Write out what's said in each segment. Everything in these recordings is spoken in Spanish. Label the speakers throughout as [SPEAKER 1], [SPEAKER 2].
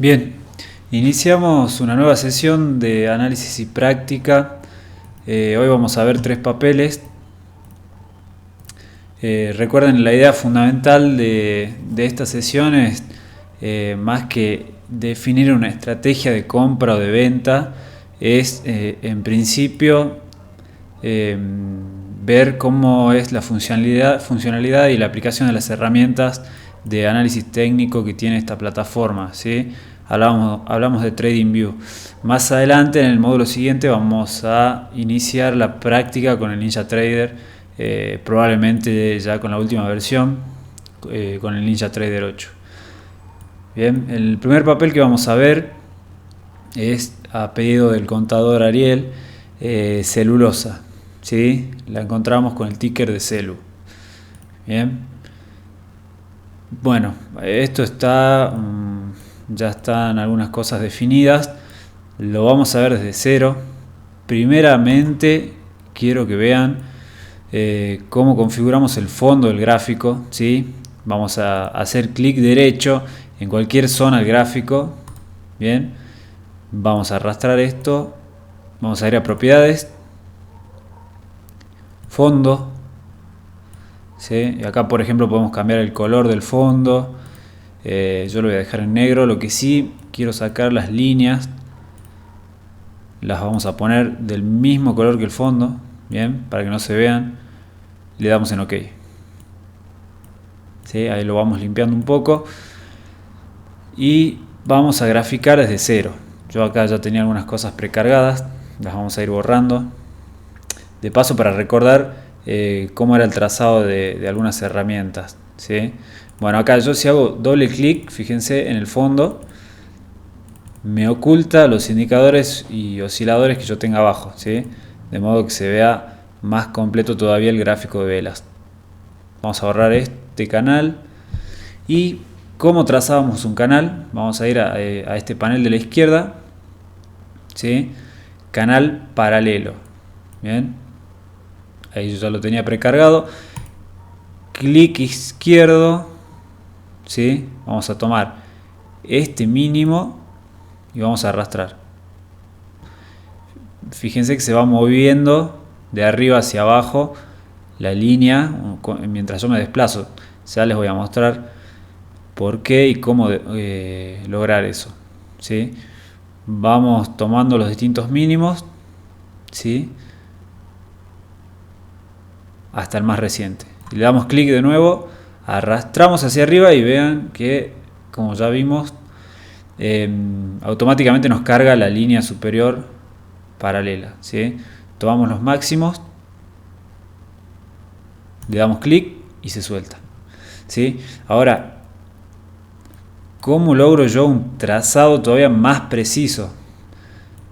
[SPEAKER 1] Bien, iniciamos una nueva sesión de análisis y práctica. Hoy vamos a ver tres papeles. Recuerden, la idea fundamental de esta sesión es más que definir una estrategia de compra o de venta, es en principio ver cómo es la funcionalidad y la aplicación de las herramientas de análisis técnico que tiene esta plataforma, ¿sí? Hablamos de TradingView. Más adelante, en el módulo siguiente, vamos a iniciar la práctica con el NinjaTrader, probablemente ya con la última versión, con el NinjaTrader 8. Bien, el primer papel que vamos a ver es, a pedido del contador Ariel, celulosa, ¿sí? La encontramos con el ticker de celu. Bien, bueno, esto está ya están algunas cosas definidas. Lo vamos a ver desde cero. Primeramente quiero que vean cómo configuramos el fondo del gráfico, ¿sí? Vamos a hacer clic derecho en cualquier zona del gráfico. Bien, vamos a arrastrar esto, vamos a ir a propiedades, fondo, ¿sí? Y acá, por ejemplo, podemos cambiar el color del fondo. Yo lo voy a dejar en negro. Lo que sí quiero sacar las líneas, las vamos a poner del mismo color que el fondo, bien, para que no se vean. Le damos en OK, ¿sí? Ahí lo vamos limpiando un poco y vamos a graficar desde cero. Yo acá ya tenía algunas cosas precargadas, las vamos a ir borrando de paso para recordar cómo era el trazado de algunas herramientas, ¿sí? Bueno, acá yo si hago doble clic, fíjense en el fondo, me oculta los indicadores y osciladores que yo tenga abajo, ¿sí? De modo que se vea más completo todavía el gráfico de velas. Vamos a borrar este canal. Y ¿cómo trazábamos un canal? Vamos a ir a este panel de la izquierda, ¿sí? Canal paralelo. Bien, ahí yo ya lo tenía precargado. Clic izquierdo, ¿sí? Vamos a tomar este mínimo y vamos a arrastrar. Fíjense que se va moviendo de arriba hacia abajo la línea mientras yo me desplazo. Ya les voy a mostrar por qué y cómo lograr eso, ¿sí? Vamos tomando los distintos mínimos, ¿sí? Hasta el más reciente. Y le damos clic de nuevo, arrastramos hacia arriba y vean que, como ya vimos, automáticamente nos carga la línea superior paralela, ¿sí? Tomamos los máximos, le damos clic y se suelta, ¿sí? Ahora, ¿cómo logro yo un trazado todavía más preciso?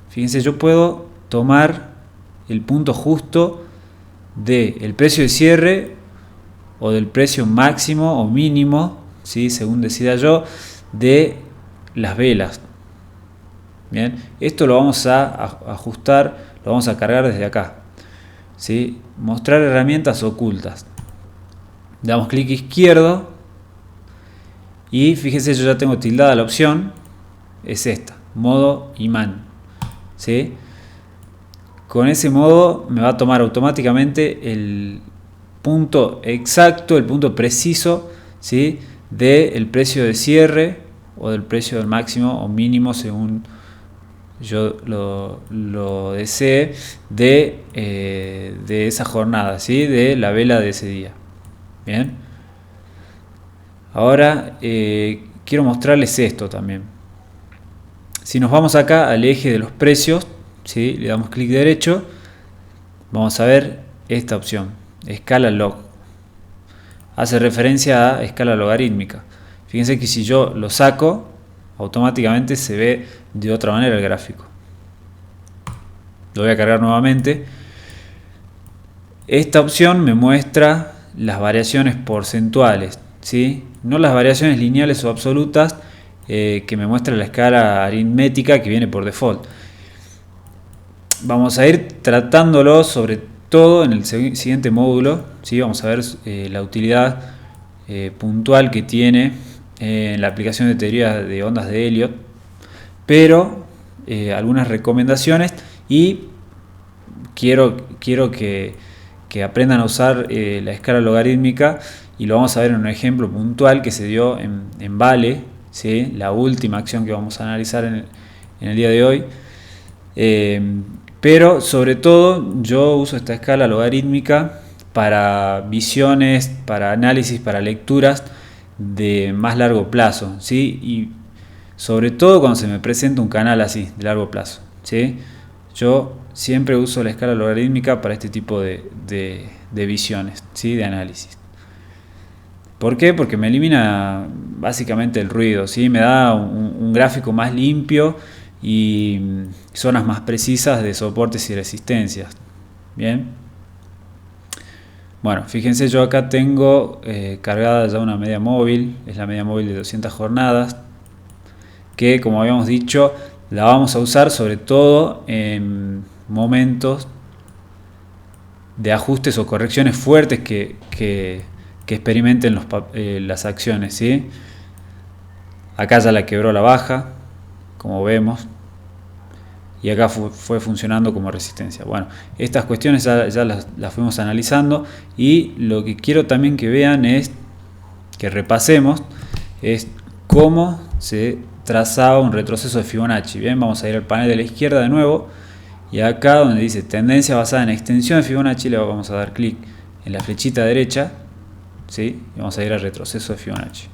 [SPEAKER 1] Fíjense, yo puedo tomar el punto justo del precio de cierre o del precio máximo o mínimo, ¿sí? Según decida yo, de las velas. Bien, esto lo vamos a ajustar, lo vamos a cargar desde acá, ¿sí? Mostrar herramientas ocultas. Damos clic izquierdo y fíjense, yo ya tengo tildada la opción, es esta, modo imán, ¿sí? Con ese modo me va a tomar automáticamente el punto exacto, el punto preciso, ¿sí? Del precio de cierre o del precio del máximo o mínimo, según yo lo desee, de esa jornada, ¿sí? De la vela de ese día. Bien, ahora quiero mostrarles esto también. Si nos vamos acá al eje de los precios, ¿sí? Le damos clic derecho, vamos a ver esta opción, escala log. Hace referencia a escala logarítmica. Fíjense que si yo lo saco, automáticamente se ve de otra manera el gráfico. Lo voy a cargar nuevamente. Esta opción me muestra las variaciones porcentuales, ¿sí? No las variaciones lineales o absolutas que me muestra la escala aritmética que viene por default. Vamos a ir tratándolo sobre todo en el siguiente módulo, ¿sí? Vamos a ver la utilidad puntual que tiene en la aplicación de teoría de ondas de Elliott, pero algunas recomendaciones, y quiero que aprendan a usar la escala logarítmica, y lo vamos a ver en un ejemplo puntual que se dio en Vale, ¿sí? La última acción que vamos a analizar en el día de hoy. Pero sobre todo yo uso esta escala logarítmica para visiones, para análisis, para lecturas de más largo plazo, ¿sí? Y sobre todo cuando se me presenta un canal así, de largo plazo, ¿sí? Yo siempre uso la escala logarítmica para este tipo de visiones, ¿sí? De análisis. ¿Por qué? Porque me elimina básicamente el ruido, ¿sí? Me da un gráfico más limpio y zonas más precisas de soportes y resistencias. Bien. Bueno, fíjense, yo acá tengo cargada ya una media móvil, es la media móvil de 200 jornadas, que como habíamos dicho, la vamos a usar sobre todo en momentos de ajustes o correcciones fuertes que experimenten las acciones, ¿sí? Acá ya la quebró la baja, como vemos, y acá fue funcionando como resistencia. Bueno, estas cuestiones ya las fuimos analizando, y lo que quiero también que vean es, que repasemos, es cómo se trazaba un retroceso de Fibonacci. Bien, vamos a ir al panel de la izquierda de nuevo, y acá donde dice tendencia basada en extensión de Fibonacci, le vamos a dar clic en la flechita derecha, ¿sí? Y vamos a ir al retroceso de Fibonacci.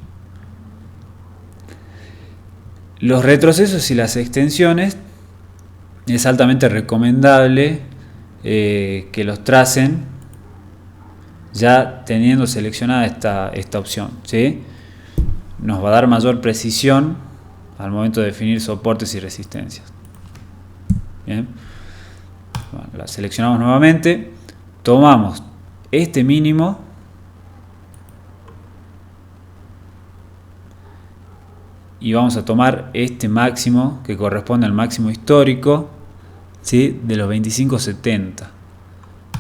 [SPEAKER 1] Los retrocesos y las extensiones es altamente recomendable que los tracen ya teniendo seleccionada esta opción, ¿sí? Nos va a dar mayor precisión al momento de definir soportes y resistencias. Bien. Bueno, la seleccionamos nuevamente, tomamos este mínimo y vamos a tomar este máximo que corresponde al máximo histórico, ¿sí? De los 25.70.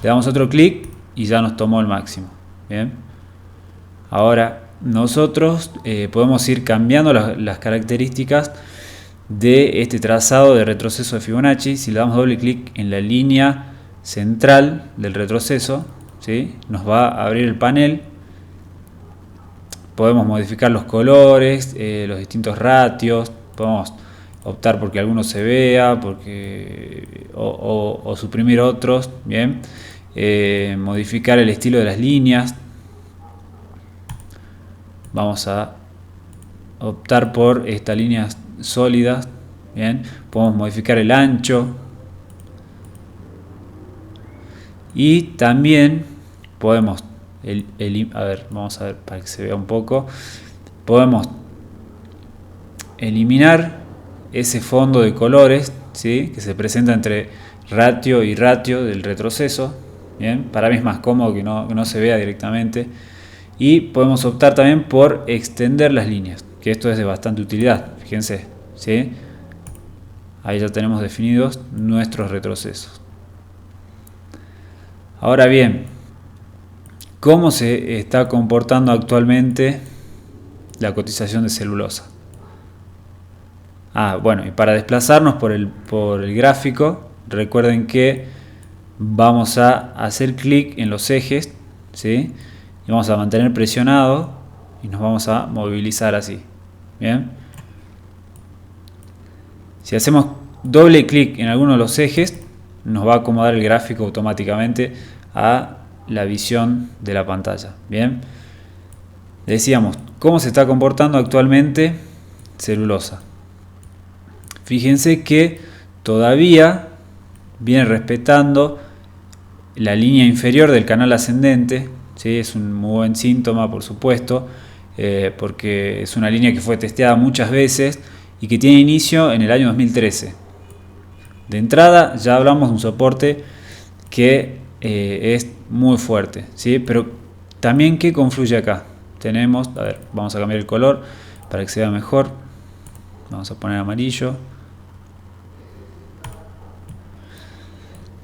[SPEAKER 1] Le damos otro clic y ya nos tomó el máximo. Bien. Ahora nosotros podemos ir cambiando las características de este trazado de retroceso de Fibonacci. Si le damos doble clic en la línea central del retroceso, ¿sí? Nos va a abrir el panel. Podemos modificar los colores, los distintos ratios, podemos optar porque alguno se vea, o suprimir otros, bien. Modificar el estilo de las líneas. Vamos a optar por estas líneas sólidas, bien. Podemos modificar el ancho, y también podemos vamos a ver para que se vea un poco. Podemos eliminar ese fondo de colores, ¿sí? Que se presenta entre ratio y ratio del retroceso. Bien, para mí es más cómodo que no se vea directamente. Y podemos optar también por extender las líneas, que esto es de bastante utilidad. Fíjense, ¿sí? Ahí ya tenemos definidos nuestros retrocesos. Ahora bien, ¿cómo se está comportando actualmente la cotización de celulosa? Bueno, y para desplazarnos por el gráfico, recuerden que vamos a hacer clic en los ejes, ¿sí? Y vamos a mantener presionado y nos vamos a movilizar así. Bien. Si hacemos doble clic en alguno de los ejes, nos va a acomodar el gráfico automáticamente a la visión de la pantalla. Bien. Decíamos, ¿cómo se está comportando actualmente celulosa? Fíjense que todavía viene respetando la línea inferior del canal ascendente, ¿sí? Es un muy buen síntoma, por supuesto, porque es una línea que fue testeada muchas veces y que tiene inicio en el año 2013. De entrada ya hablamos de un soporte que es muy fuerte, ¿sí? Pero también, ¿qué confluye acá? Tenemos, vamos a cambiar el color para que se vea mejor. Vamos a poner amarillo.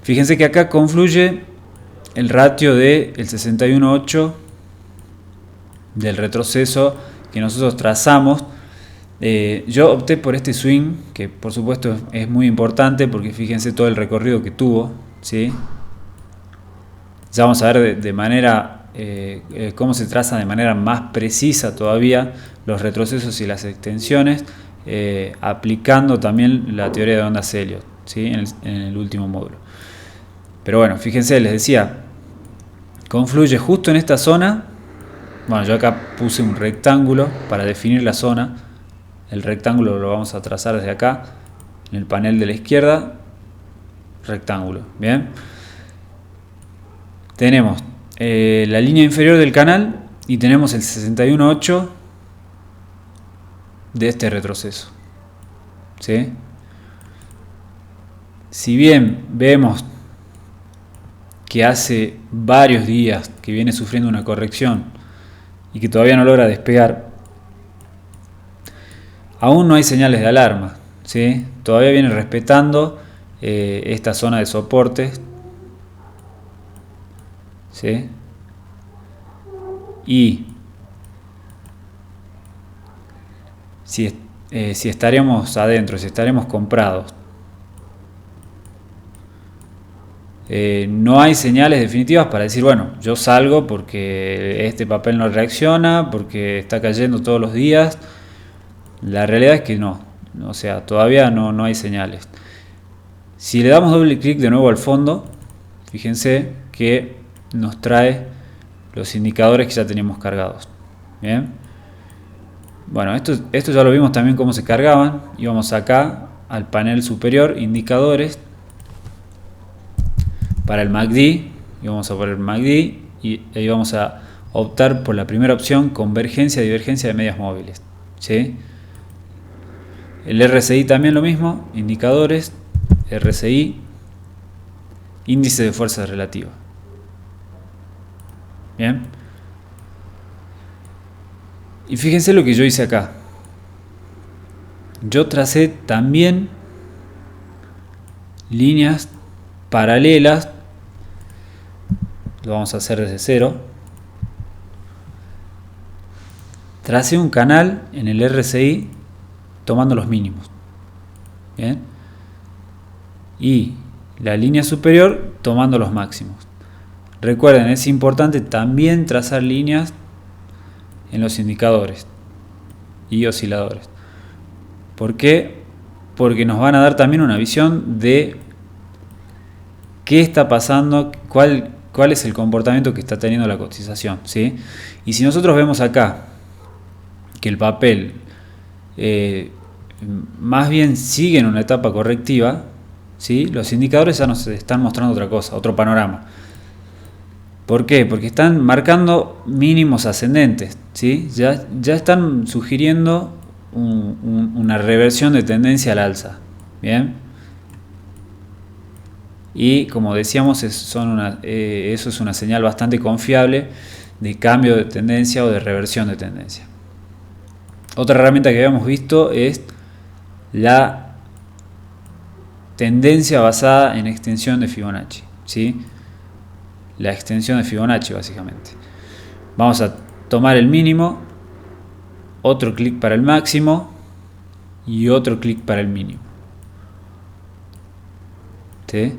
[SPEAKER 1] Fíjense que acá confluye el ratio del 61.8 del retroceso que nosotros trazamos Yo opté por este swing, que por supuesto es muy importante porque fíjense todo el recorrido que tuvo, ¿sí? Ya vamos a ver de manera cómo se traza de manera más precisa todavía los retrocesos y las extensiones, aplicando también la teoría de ondas Elliott, ¿sí? En el último módulo. Pero bueno, fíjense, les decía, confluye justo en esta zona. Bueno, yo acá puse un rectángulo para definir la zona. El rectángulo lo vamos a trazar desde acá, en el panel de la izquierda, rectángulo, ¿bien? Tenemos la línea inferior del canal y tenemos el 61.8 de este retroceso, ¿sí? Si bien vemos que hace varios días que viene sufriendo una corrección y que todavía no logra despegar, aún no hay señales de alarma, ¿sí? Todavía viene respetando esta zona de soporte, ¿sí? Y si estaríamos adentro, si estaremos comprados, no hay señales definitivas para decir, bueno, yo salgo porque este papel no reacciona, porque está cayendo todos los días. La realidad es que no, o sea, todavía no hay señales. Si le damos doble clic de nuevo al fondo, fíjense que nos trae los indicadores que ya teníamos cargados. Bien. Bueno, esto ya lo vimos también cómo se cargaban. Íbamos acá al panel superior, indicadores, para el MACD, y vamos a poner MACD y ahí vamos a optar por la primera opción, convergencia, divergencia de medias móviles, ¿sí? El RSI también lo mismo, indicadores, RSI, índice de fuerza relativa. Bien. Y fíjense lo que yo hice acá. Yo tracé también líneas paralelas. Lo vamos a hacer desde cero. Tracé un canal en el RSI tomando los mínimos. Bien. Y la línea superior tomando los máximos. Recuerden, es importante también trazar líneas en los indicadores y osciladores. ¿Por qué? Porque nos van a dar también una visión de qué está pasando, cuál es el comportamiento que está teniendo la cotización, ¿sí? Y si nosotros vemos acá que el papel más bien sigue en una etapa correctiva, ¿sí? Los indicadores ya nos están mostrando otra cosa, otro panorama. ¿Por qué? Porque están marcando mínimos ascendentes, ¿sí? Ya están sugiriendo una reversión de tendencia al alza. Bien. Y como decíamos, eso es una señal bastante confiable de cambio de tendencia o de reversión de tendencia. Otra herramienta que habíamos visto es la tendencia basada en extensión de Fibonacci, ¿sí? La extensión de Fibonacci básicamente. Vamos a tomar el mínimo, otro clic para el máximo y otro clic para el mínimo, ¿sí?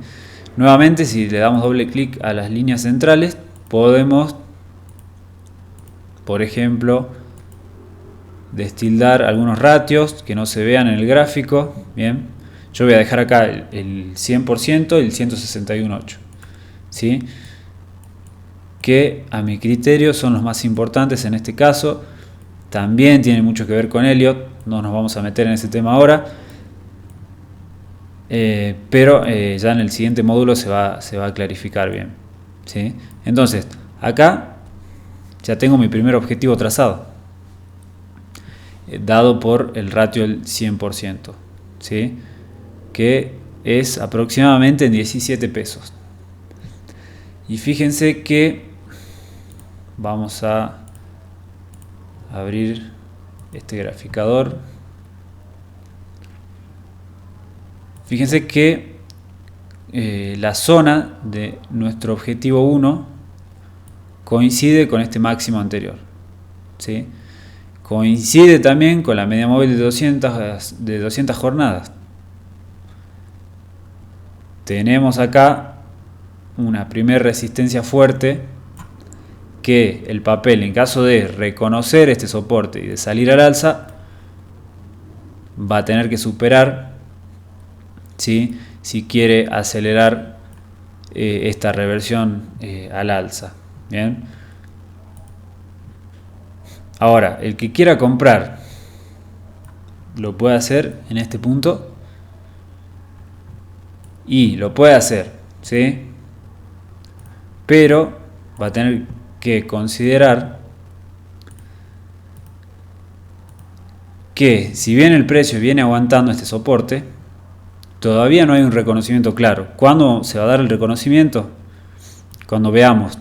[SPEAKER 1] Nuevamente, si le damos doble clic a las líneas centrales, podemos, por ejemplo, destildar algunos ratios que no se vean en el gráfico. Bien, yo voy a dejar acá el 100% y el 161.8, ¿sí? Que a mi criterio son los más importantes en este caso. También tiene mucho que ver con Elliott, no nos vamos a meter en ese tema ahora, pero ya en el siguiente módulo se va a clarificar bien, ¿sí? Entonces, acá ya tengo mi primer objetivo trazado, dado por el ratio del 100%, ¿sí? Que es aproximadamente en 17 pesos. Y fíjense que vamos a abrir este graficador. Fíjense que la zona de nuestro objetivo 1 coincide con este máximo anterior, ¿sí? coincide también con la media móvil de 200 jornadas. Tenemos acá una primera resistencia fuerte que el papel, en caso de reconocer este soporte y de salir al alza, va a tener que superar, ¿sí?, si quiere acelerar esta reversión al alza. Bien. Ahora, el que quiera comprar lo puede hacer en este punto y lo puede hacer, ¿sí?, pero va a tener que considerar que si bien el precio viene aguantando este soporte, todavía no hay un reconocimiento claro. ¿Cuándo se va a dar el reconocimiento? Cuando veamos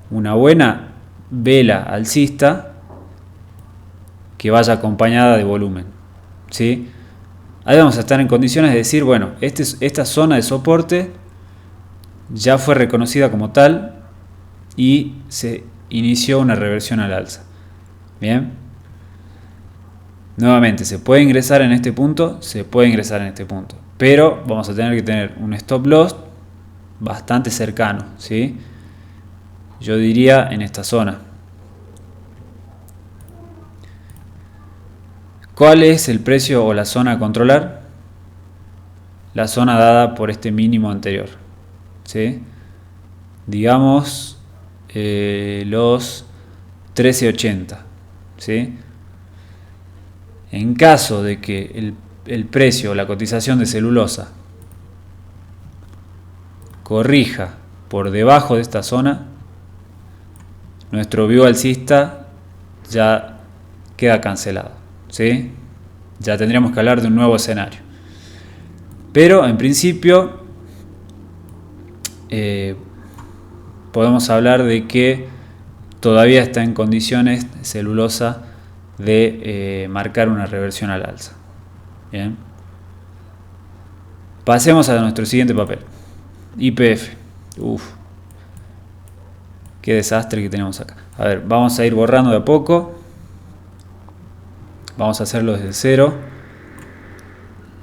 [SPEAKER 1] una buena vela alcista que vaya acompañada de volumen, ¿sí? Ahí vamos a estar en condiciones de decir, bueno, esta zona de soporte ya fue reconocida como tal y se inició una reversión al alza. Bien. Nuevamente, ¿se puede ingresar en este punto? Se puede ingresar en este punto, pero vamos a tener que tener un stop loss bastante cercano, ¿sí? Yo diría en esta zona. ¿Cuál es el precio o la zona a controlar? La zona dada por este mínimo anterior, ¿sí? Digamos los 13.80, ¿sí? En caso de que el precio o la cotización de celulosa corrija por debajo de esta zona, nuestro view alcista ya queda cancelado, ¿sí? Ya tendríamos que hablar de un nuevo escenario. Pero en principio podemos hablar de que todavía está en condiciones celulosa de marcar una reversión al alza. Bien. Pasemos a nuestro siguiente papel, YPF. Qué desastre que tenemos acá. A ver, vamos a ir borrando de a poco. Vamos a hacerlo desde cero.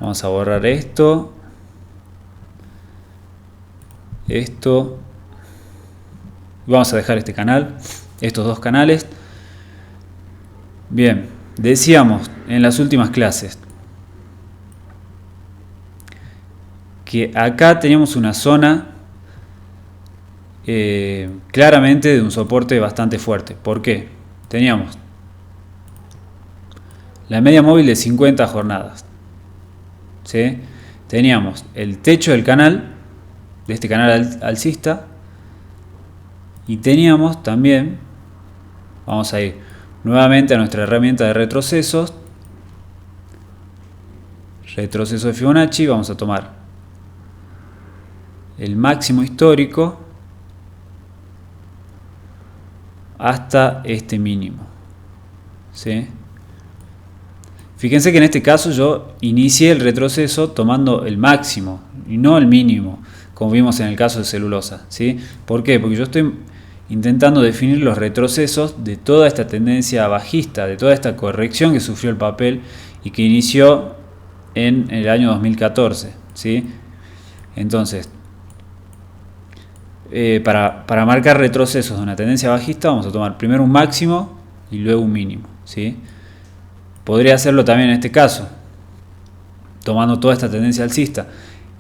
[SPEAKER 1] Vamos a borrar esto. Esto. Vamos a dejar este canal. Estos dos canales. Bien, decíamos en las últimas clases que acá teníamos una zona claramente de un soporte bastante fuerte. ¿Por qué? Teníamos la media móvil de 50 jornadas, ¿sí? Teníamos el techo del canal, de este canal alcista, y teníamos también, vamos a ir nuevamente a nuestra herramienta de retrocesos, retroceso de Fibonacci. Vamos a tomar el máximo histórico hasta este mínimo, ¿sí? Fíjense que en este caso yo inicié el retroceso tomando el máximo y no el mínimo, como vimos en el caso de celulosa, ¿sí? ¿Por qué? Porque yo estoy intentando definir los retrocesos de toda esta tendencia bajista, de toda esta corrección que sufrió el papel y que inició en el año 2014, ¿sí? Entonces, para marcar retrocesos de una tendencia bajista vamos a tomar primero un máximo y luego un mínimo, ¿sí? Podría hacerlo también en este caso, tomando toda esta tendencia alcista.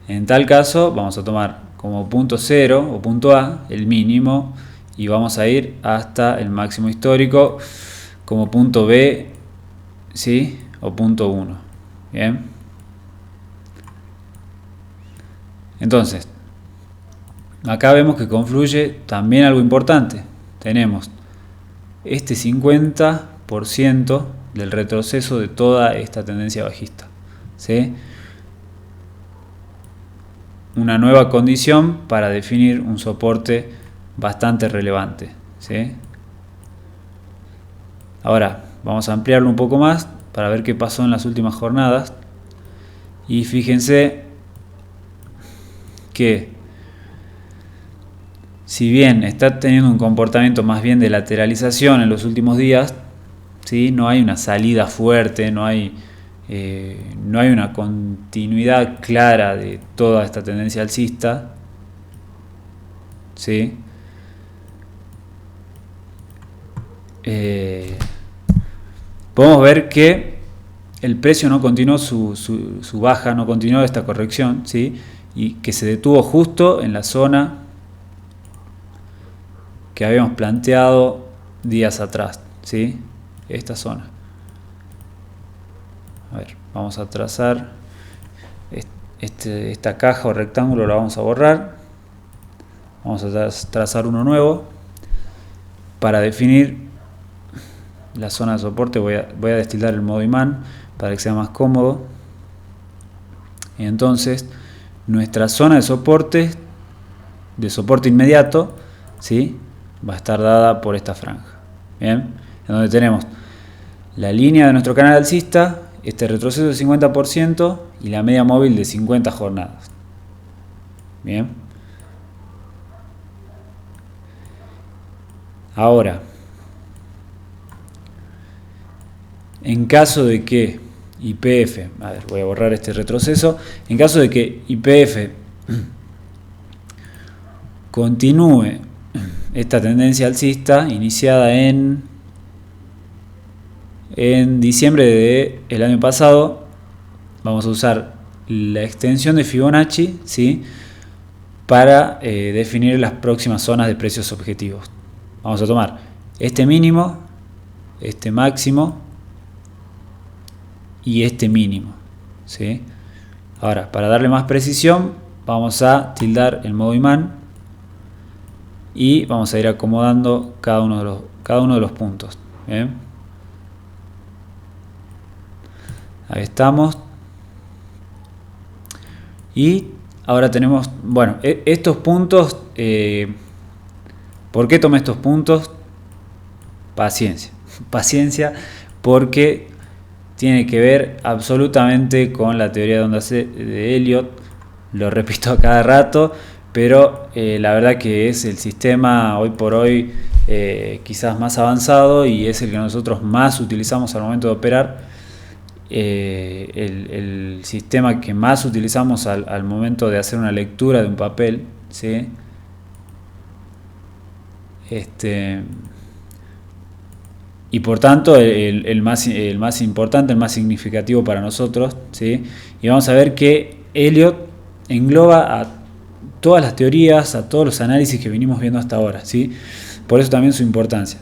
[SPEAKER 1] En tal caso vamos a tomar como punto 0 o punto A el mínimo y vamos a ir hasta el máximo histórico como punto B, ¿sí? O punto 1. Bien. Entonces, acá vemos que confluye también algo importante. Tenemos este 50% del retroceso de toda esta tendencia bajista, ¿sí? Una nueva condición para definir un soporte bastante relevante, ¿sí? Ahora vamos a ampliarlo un poco más para ver qué pasó en las últimas jornadas. Y fíjense que si bien está teniendo un comportamiento más bien de lateralización en los últimos días, ¿sí? No hay una salida fuerte, no hay una continuidad clara de toda esta tendencia alcista, ¿sí? Podemos ver que el precio no continuó su baja, no continuó esta corrección, ¿sí? Y que se detuvo justo en la zona que habíamos planteado días atrás, ¿sí? Esta zona. A ver, vamos a trazar esta caja o rectángulo, la vamos a borrar. Vamos a trazar uno nuevo. Para definir la zona de soporte voy a destilar el modo imán para que sea más cómodo. Y entonces nuestra zona de soporte inmediato, ¿sí? Va a estar dada por esta franja. Bien, en donde tenemos la línea de nuestro canal alcista, este retroceso de 50% y la media móvil de 50 jornadas. Bien. Ahora, en caso de que YPF, a ver, voy a borrar este retroceso, en caso de que YPF continúe esta tendencia alcista iniciada en diciembre del año pasado, vamos a usar la extensión de Fibonacci, ¿sí? Para definir las próximas zonas de precios objetivos. Vamos a tomar este mínimo, este máximo y este mínimo, ¿sí? Ahora, para darle más precisión, vamos a tildar el modo imán y vamos a ir acomodando cada uno de los puntos. ¿Bien? Ahí estamos. Y ahora tenemos, bueno, estos puntos, ¿por qué tomé estos puntos? Paciencia, porque tiene que ver absolutamente con la teoría de ondas de Elliott. Lo repito a cada rato, pero la verdad que es el sistema hoy por hoy quizás más avanzado y es el que nosotros más utilizamos al momento de operar. El sistema que más utilizamos al momento de hacer una lectura de un papel, ¿sí? Y por tanto el más importante, el más significativo para nosotros, ¿sí? Y vamos a ver que Elliott engloba a todas las teorías, a todos los análisis que venimos viendo hasta ahora, ¿sí? Por eso también su importancia.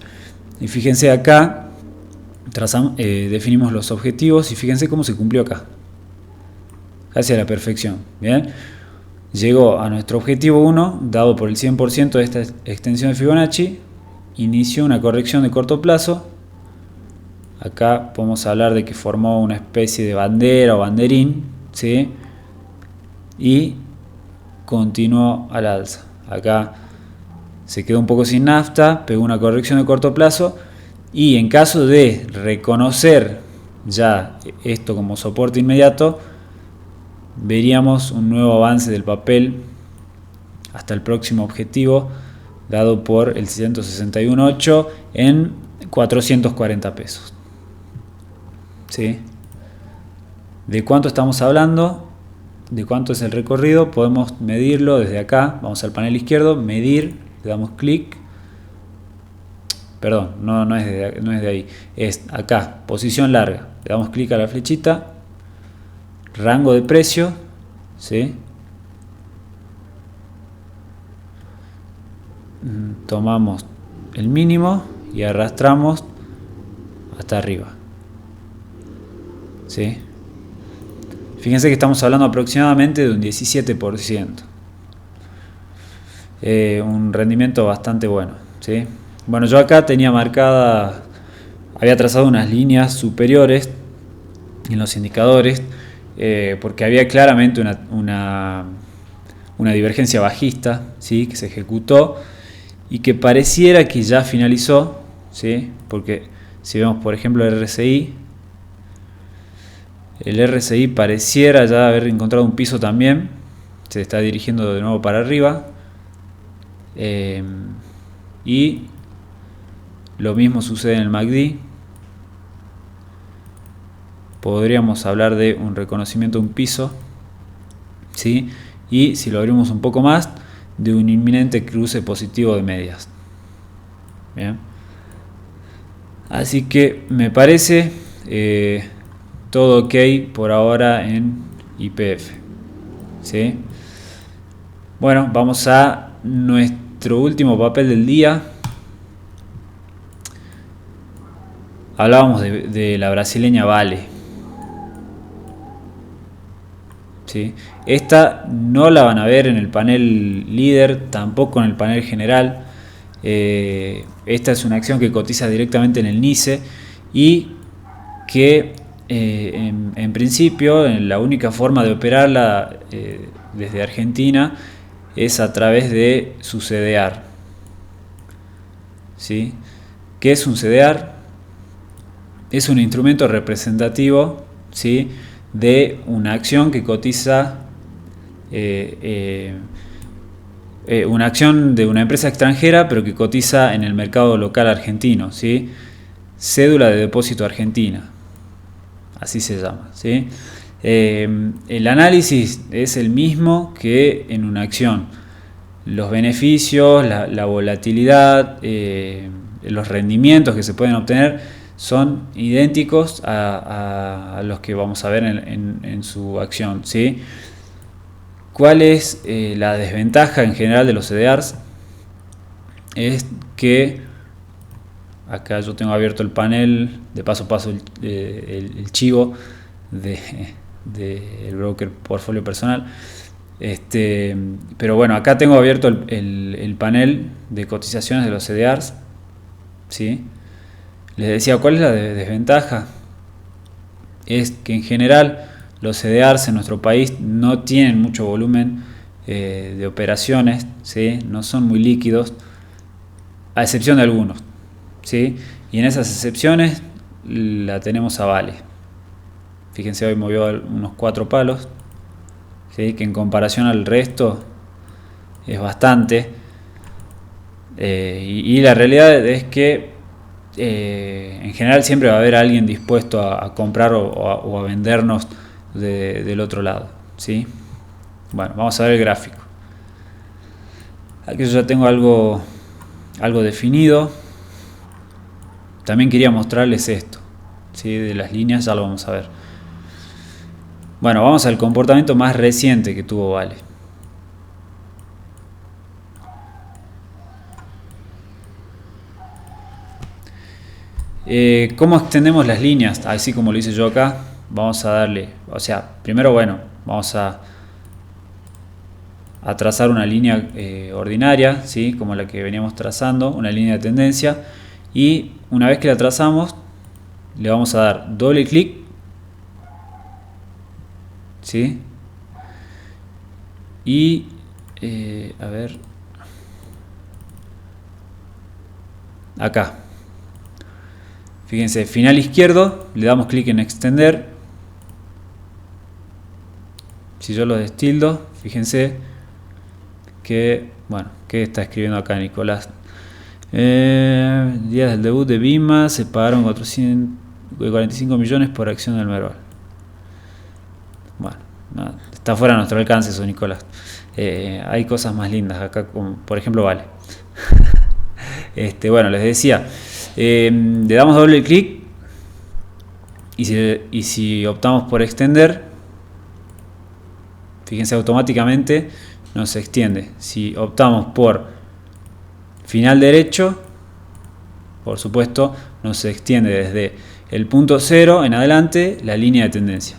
[SPEAKER 1] Y fíjense acá, definimos los objetivos y fíjense cómo se cumplió acá, casi a la perfección. Bien, llegó a nuestro objetivo 1 dado por el 100% de esta extensión de Fibonacci, inició una corrección de corto plazo. Acá podemos hablar de que formó una especie de bandera o banderín, ¿sí? Y continuó al alza. Acá se quedó un poco sin nafta, pegó una corrección de corto plazo. Y en caso de reconocer ya esto como soporte inmediato, veríamos un nuevo avance del papel hasta el próximo objetivo dado por el 161.8 en 440 pesos. ¿Sí? ¿De cuánto estamos hablando? ¿De cuánto es el recorrido? Podemos medirlo desde acá. Vamos al panel izquierdo, medir, le damos clic. Perdón, no es de ahí, es acá, posición larga. Le damos clic a la flechita, rango de precio, ¿sí? Tomamos el mínimo y arrastramos hasta arriba, ¿sí? Fíjense que estamos hablando aproximadamente de un 17%, un rendimiento bastante bueno, ¿sí? Bueno, yo acá tenía había trazado unas líneas superiores en los indicadores porque había claramente una divergencia bajista, ¿sí? Que se ejecutó y que pareciera que ya finalizó, ¿sí? Porque si vemos por ejemplo el RSI pareciera ya haber encontrado un piso también, se está dirigiendo de nuevo para arriba y lo mismo sucede en el MACD, podríamos hablar de un reconocimiento de un piso, ¿sí? Y si lo abrimos un poco más, de un inminente cruce positivo de medias. Bien. Así que me parece todo ok por ahora en YPF, ¿sí? Bueno, vamos a nuestro último papel del día. Hablábamos de la brasileña Vale, ¿sí? Esta no la van a ver en el panel líder, tampoco en el panel general. Esta es una acción que cotiza directamente en el NICE y que en principio la única forma de operarla desde Argentina es a través de su CDR, ¿sí? ¿Qué es un CDR? Es un instrumento representativo, ¿sí?, de una acción que cotiza, una acción de una empresa extranjera, pero que cotiza en el mercado local argentino, ¿sí? Cédula de depósito argentina, así se llama, ¿sí? El análisis es el mismo que en una acción. Los beneficios, la volatilidad, los rendimientos que se pueden obtener son idénticos a los que vamos a ver en su acción, ¿sí? ¿Cuál es la desventaja en general de los CDRs? Es que acá yo tengo abierto el panel, de paso a paso el chivo del broker portfolio personal. Pero bueno, acá tengo abierto el panel de cotizaciones de los CDRs, ¿sí? Les decía, ¿cuál es la desventaja? Es que en general los CDRs en nuestro país no tienen mucho volumen de operaciones, ¿sí? No son muy líquidos, a excepción de algunos, ¿sí? Y en esas excepciones la tenemos a Vale. Fíjense, hoy movió unos 4 palos, ¿sí?, que en comparación al resto es bastante. Y la realidad es que en general siempre va a haber alguien dispuesto a comprar o a vendernos del otro lado, ¿sí? Bueno, vamos a ver el gráfico. Aquí yo ya tengo algo definido. También quería mostrarles esto, ¿sí? De las líneas ya lo vamos a ver. Bueno, vamos al comportamiento más reciente que tuvo Vale. ¿Cómo extendemos las líneas? Así como lo hice yo acá, vamos a darle, o sea, primero, bueno, vamos a trazar una línea ordinaria, ¿sí?, como la que veníamos trazando, una línea de tendencia, y una vez que la trazamos, le vamos a dar doble clic, ¿sí?, y a ver, acá. Fíjense, final izquierdo, le damos clic en extender. Si yo lo destildo, fíjense que, bueno, ¿qué está escribiendo acá Nicolás? Días del debut de Bima, se pagaron 445 millones por acción del Merval. Bueno, no, está fuera de nuestro alcance eso, Nicolás. Hay cosas más lindas acá, como por ejemplo Vale. Bueno, les decía, le damos doble clic y si optamos por extender, fíjense, automáticamente nos extiende. Si optamos por final derecho, por supuesto, nos extiende desde el punto 0 en adelante la línea de tendencia.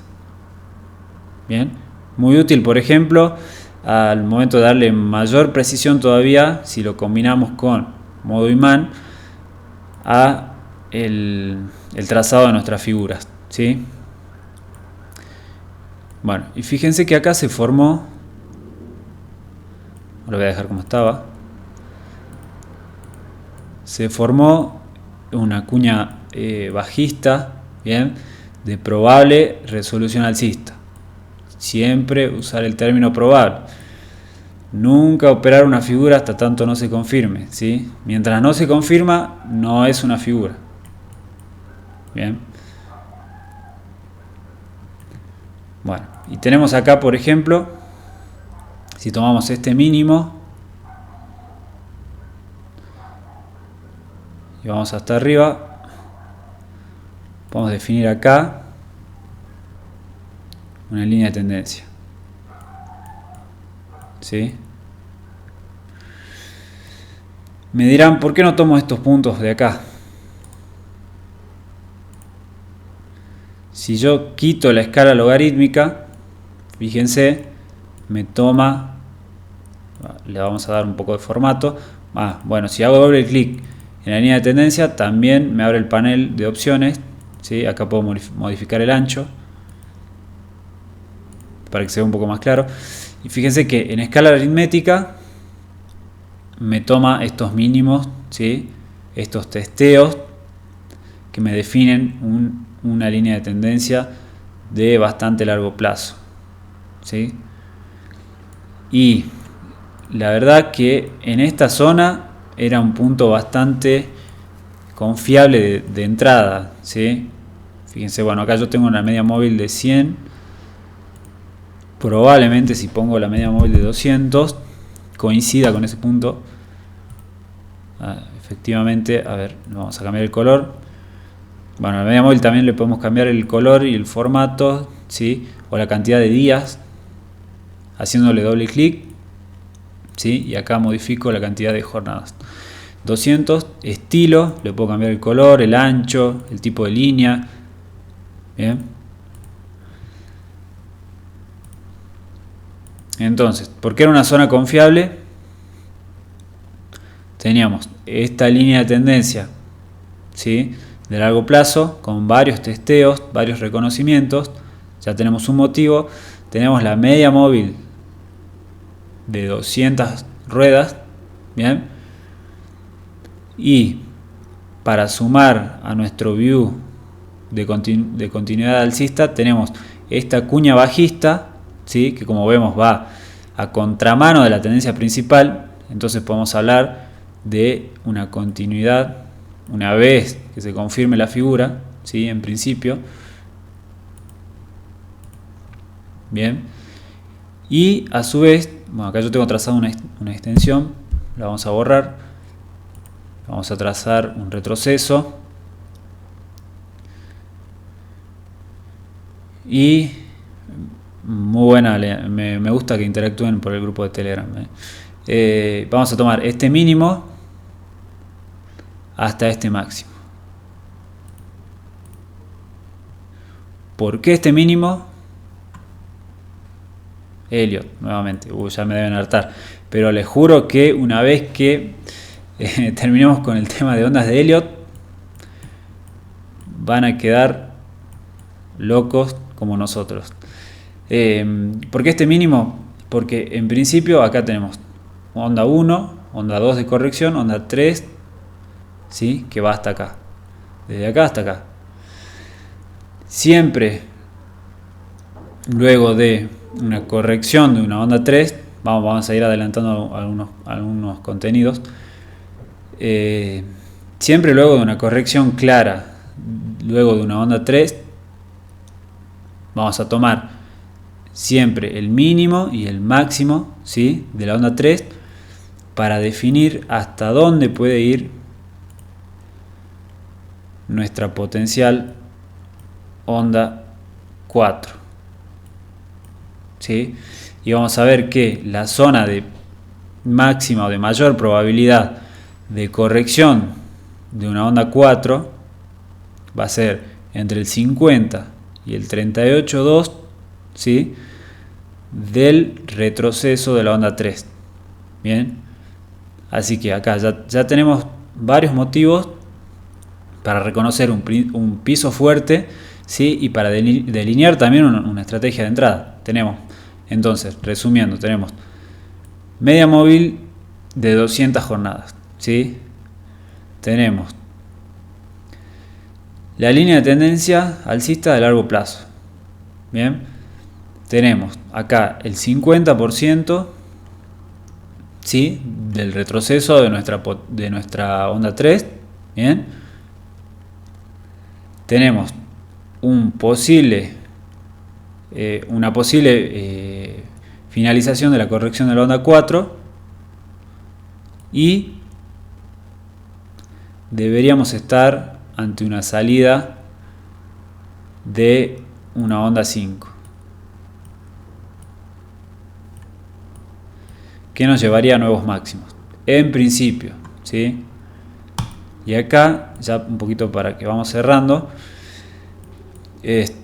[SPEAKER 1] Bien, muy útil, por ejemplo, al momento de darle mayor precisión todavía, si lo combinamos con modo imán, a el trazado de nuestras figuras, ¿sí? Bueno, y fíjense que acá se formó, lo voy a dejar como estaba, se formó una cuña bajista, bien, de probable resolución alcista. Siempre usar el término probable. Nunca operar una figura hasta tanto no se confirme, ¿sí? Mientras no se confirma, no es una figura. Bien. Bueno, y tenemos acá, por ejemplo, si tomamos este mínimo y vamos hasta arriba, podemos definir acá una línea de tendencia. ¿Sí? Me dirán, ¿por qué no tomo estos puntos de acá? Si yo quito la escala logarítmica, fíjense, me toma, le vamos a dar un poco de formato. Bueno, si hago doble clic en la línea de tendencia, también me abre el panel de opciones. ¿Sí? Acá puedo modificar el ancho para que sea un poco más claro. Y fíjense que en escala aritmética me toma estos mínimos, ¿sí? Estos testeos que me definen una línea de tendencia de bastante largo plazo, ¿sí? Y la verdad que en esta zona era un punto bastante confiable de entrada, ¿sí? Fíjense, bueno, acá yo tengo una media móvil de 100. Probablemente si pongo la media móvil de 200 coincida con ese punto. Efectivamente, a ver, vamos a cambiar el color. Bueno, a la media móvil también le podemos cambiar el color y el formato, ¿sí? O la cantidad de días, haciéndole doble clic, ¿sí? Y acá modifico la cantidad de jornadas. 200, estilo, le puedo cambiar el color, el ancho, el tipo de línea. Bien. Entonces, ¿por qué era una zona confiable? Teníamos esta línea de tendencia, ¿sí? De largo plazo, con varios testeos, varios reconocimientos. Ya tenemos un motivo. Tenemos la media móvil de 200 ruedas, ¿bien? Y para sumar a nuestro view de continuidad alcista, tenemos esta cuña bajista, ¿sí? Que como vemos va a contramano de la tendencia principal. Entonces podemos hablar de una continuidad una vez que se confirme la figura, ¿sí? En principio. Bien. Y a su vez, bueno, acá yo tengo trazado una extensión, la vamos a borrar. Vamos a trazar un retroceso. Y muy buena, me gusta que interactúen por el grupo de Telegram. Vamos a tomar este mínimo hasta este máximo. ¿Por qué este mínimo? Elliott, nuevamente, ya me deben hartar. Pero les juro que una vez que terminemos con el tema de ondas de Elliott, van a quedar locos como nosotros. ¿Por qué este mínimo? Porque en principio acá tenemos onda 1, onda 2 de corrección, onda 3, ¿sí? Que va hasta acá. Desde acá hasta acá. Siempre luego de una corrección de una onda 3, vamos a ir adelantando algunos contenidos. Siempre luego de una corrección clara, luego de una onda 3, vamos a tomar siempre el mínimo y el máximo, ¿sí? De la onda 3 para definir hasta dónde puede ir nuestra potencial onda 4, ¿sí? Y vamos a ver que la zona de máxima o de mayor probabilidad de corrección de una onda 4 va a ser entre el 50 y el 38.2, ¿sí? Del retroceso de la onda 3. Bien, así que acá ya tenemos varios motivos para reconocer un piso fuerte, ¿sí? Y para delinear también una estrategia de entrada. Tenemos, entonces, resumiendo, tenemos media móvil de 200 jornadas, ¿sí? Tenemos la línea de tendencia alcista de largo plazo. Bien, tenemos acá el 50%, ¿sí? Del retroceso de nuestra onda 3. Bien, tenemos un posible una posible finalización de la corrección de la onda 4 y deberíamos estar ante una salida de una onda 5 que nos llevaría a nuevos máximos en principio, ¿sí? Y acá ya un poquito para que vamos cerrando, les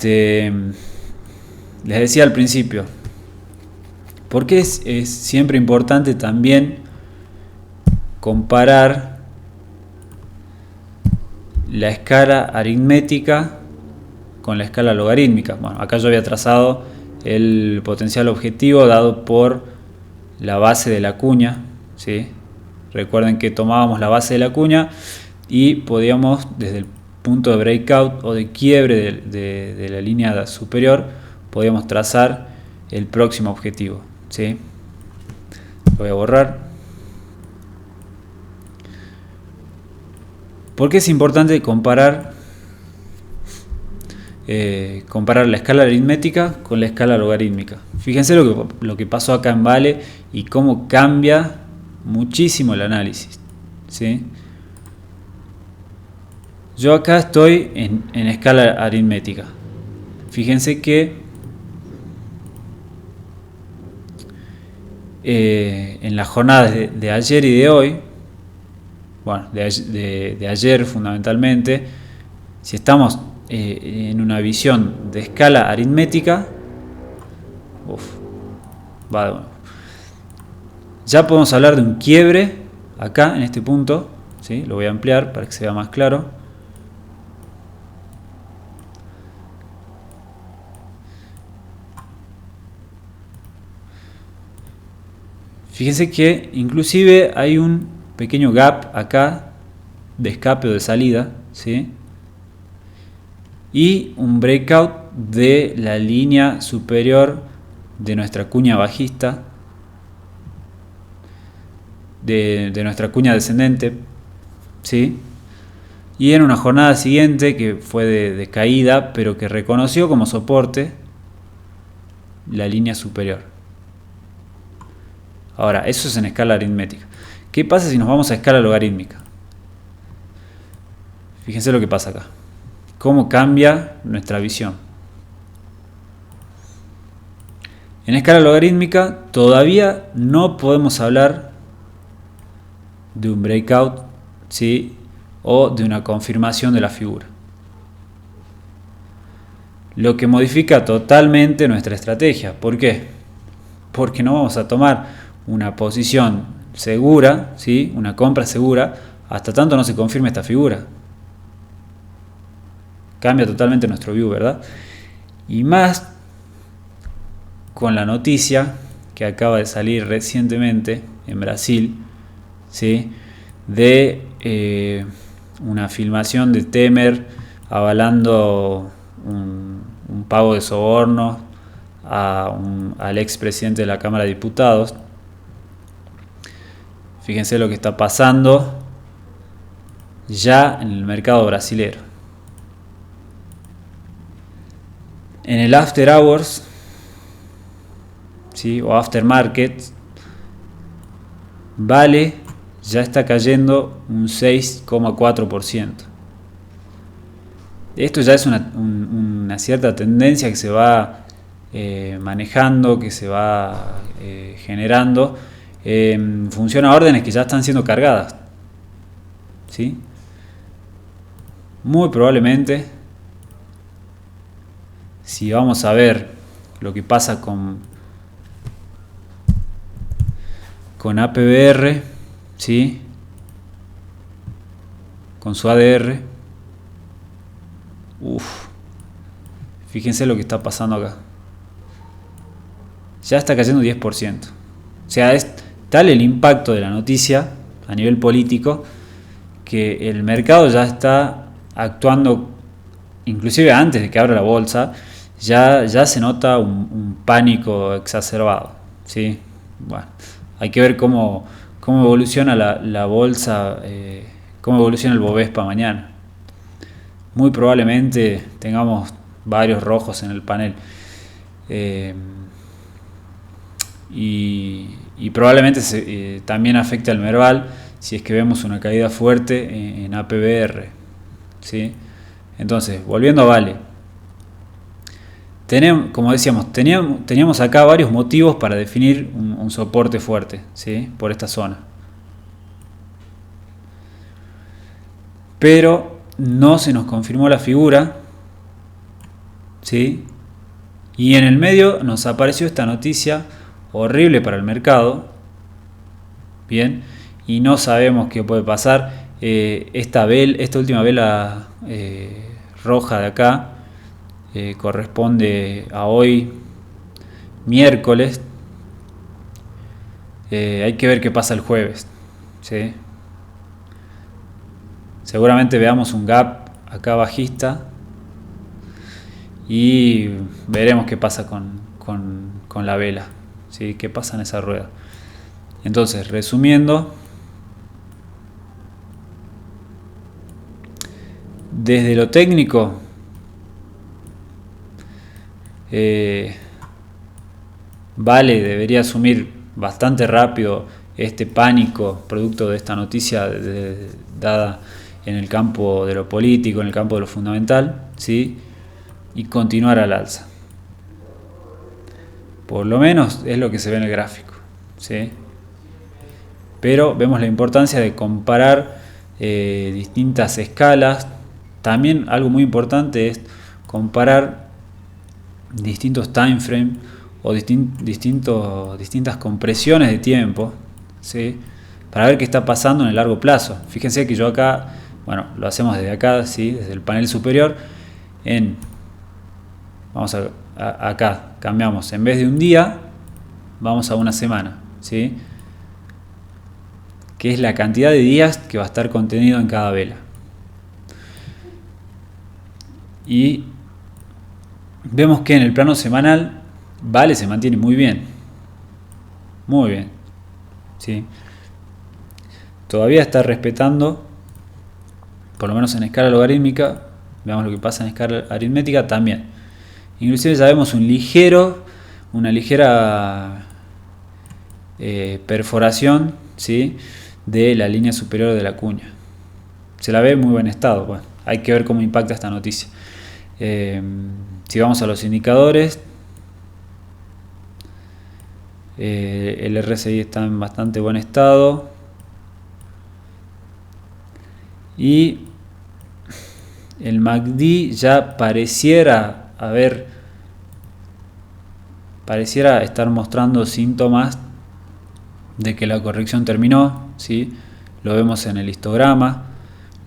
[SPEAKER 1] decía al principio, porque es siempre importante también comparar la escala aritmética con la escala logarítmica. Bueno, acá yo había trazado el potencial objetivo dado por la base de la cuña, ¿sí? Recuerden que tomábamos la base de la cuña y podíamos, desde el punto de breakout o de quiebre de la línea superior, podíamos trazar el próximo objetivo, ¿sí? Lo voy a borrar. ¿Por qué es importante comparar la escala aritmética con la escala logarítmica? Fíjense lo que pasó acá en Vale y cómo cambia muchísimo el análisis, ¿sí? Yo acá estoy en escala aritmética. Fíjense que en las jornadas de ayer y de hoy, bueno, de ayer fundamentalmente, si estamos en una visión de escala aritmética, va de nuevo. Ya podemos hablar de un quiebre acá en este punto, ¿sí? Lo voy a ampliar para que sea más claro. Fíjense que inclusive hay un pequeño gap acá de escape o de salida, ¿sí? Y un breakout de la línea superior de nuestra cuña bajista, de nuestra cuña descendente, ¿sí? Y en una jornada siguiente que fue de caída, pero que reconoció como soporte la línea superior. Ahora, eso es en escala aritmética. ¿Qué pasa si nos vamos a escala logarítmica? Fíjense lo que pasa acá. Cómo cambia nuestra visión. En escala logarítmica todavía no podemos hablar de un breakout, ¿sí? O de una confirmación de la figura. Lo que modifica totalmente nuestra estrategia. ¿Por qué? Porque no vamos a tomar una posición segura, ¿sí? Una compra segura, hasta tanto no se confirme esta figura. Cambia totalmente nuestro view, ¿verdad? Y más con la noticia que acaba de salir recientemente en Brasil, ¿sí? De una filmación de Temer avalando un pago de soborno al expresidente de la Cámara de Diputados. Fíjense lo que está pasando ya en el mercado brasilero. En el after hours, ¿sí? O after market, Vale ya está cayendo un 6,4%. Esto ya es una cierta tendencia que se va manejando, que se va generando en función a órdenes que ya están siendo cargadas, ¿sí? Muy probablemente, si vamos a ver lo que pasa con APBR, ¿sí? Con su ADR, fíjense lo que está pasando acá. Ya está cayendo 10%. O sea, es tal el impacto de la noticia a nivel político que el mercado ya está actuando, inclusive antes de que abra la bolsa, ya se nota un pánico exacerbado, ¿sí? Bueno, hay que ver cómo evoluciona la bolsa, cómo evoluciona el Bovespa mañana. Muy probablemente tengamos varios rojos en el panel. eh, y probablemente también afecte al Merval si es que vemos una caída fuerte en APBR, ¿sí? Entonces, volviendo a Vale, como decíamos, teníamos acá varios motivos para definir un soporte fuerte, ¿sí? Por esta zona. Pero no se nos confirmó la figura, ¿sí? Y en el medio nos apareció esta noticia horrible para el mercado, bien, y no sabemos qué puede pasar. Esta última vela roja de acá corresponde a hoy, miércoles. Hay que ver qué pasa el jueves, ¿sí? Seguramente veamos un gap acá bajista y veremos qué pasa con la vela, ¿sí? Qué pasa en esa rueda. Entonces, resumiendo, desde lo técnico, Vale debería asumir bastante rápido este pánico producto de esta noticia dada en el campo de lo político, en el campo de lo fundamental, ¿sí? Y continuar al alza. Por lo menos es lo que se ve en el gráfico, ¿sí? Pero vemos la importancia de comparar distintas escalas. También algo muy importante es comparar distintos time frames o distintas compresiones de tiempo, ¿sí? Para ver qué está pasando en el largo plazo. Fíjense que yo acá, bueno, lo hacemos desde acá, ¿sí? Desde el panel superior. Vamos acá, cambiamos, en vez de un día, vamos a una semana, ¿sí? Que es la cantidad de días que va a estar contenido en cada vela. Y vemos que en el plano semanal Vale se mantiene muy bien, ¿sí? Todavía está respetando, por lo menos en escala logarítmica. Veamos lo que pasa en escala aritmética también. Inclusive ya vemos una ligera perforación, ¿sí? De la línea superior de la cuña. Se la ve en muy buen estado. Bueno, hay que ver cómo impacta esta noticia. Si vamos a los indicadores, el RSI está en bastante buen estado y el MACD ya pareciera estar mostrando síntomas de que la corrección terminó, ¿sí? Lo vemos en el histograma,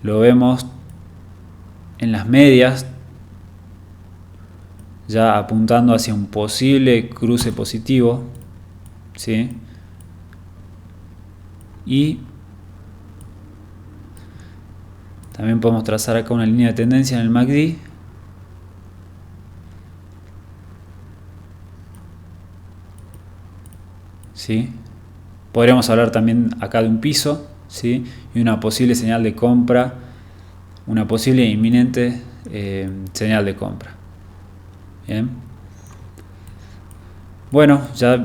[SPEAKER 1] lo vemos en las medias, ya apuntando hacia un posible cruce positivo, ¿sí? Y también podemos trazar acá una línea de tendencia en el MACD. ¿Sí? Podríamos hablar también acá de un piso, ¿sí? Y una posible señal de compra, una posible e inminente señal de compra. Bien. Bueno, ya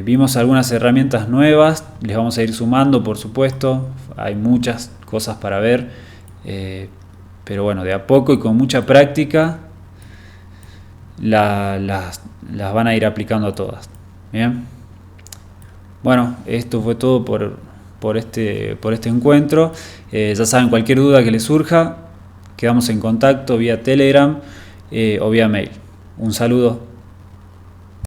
[SPEAKER 1] vimos algunas herramientas nuevas, les vamos a ir sumando, por supuesto. Hay muchas cosas para ver, pero bueno, de a poco y con mucha práctica las van a ir aplicando a todas. Bien. Bueno, esto fue todo por este encuentro. Ya saben, cualquier duda que les surja, quedamos en contacto vía Telegram o vía mail. Un saludo.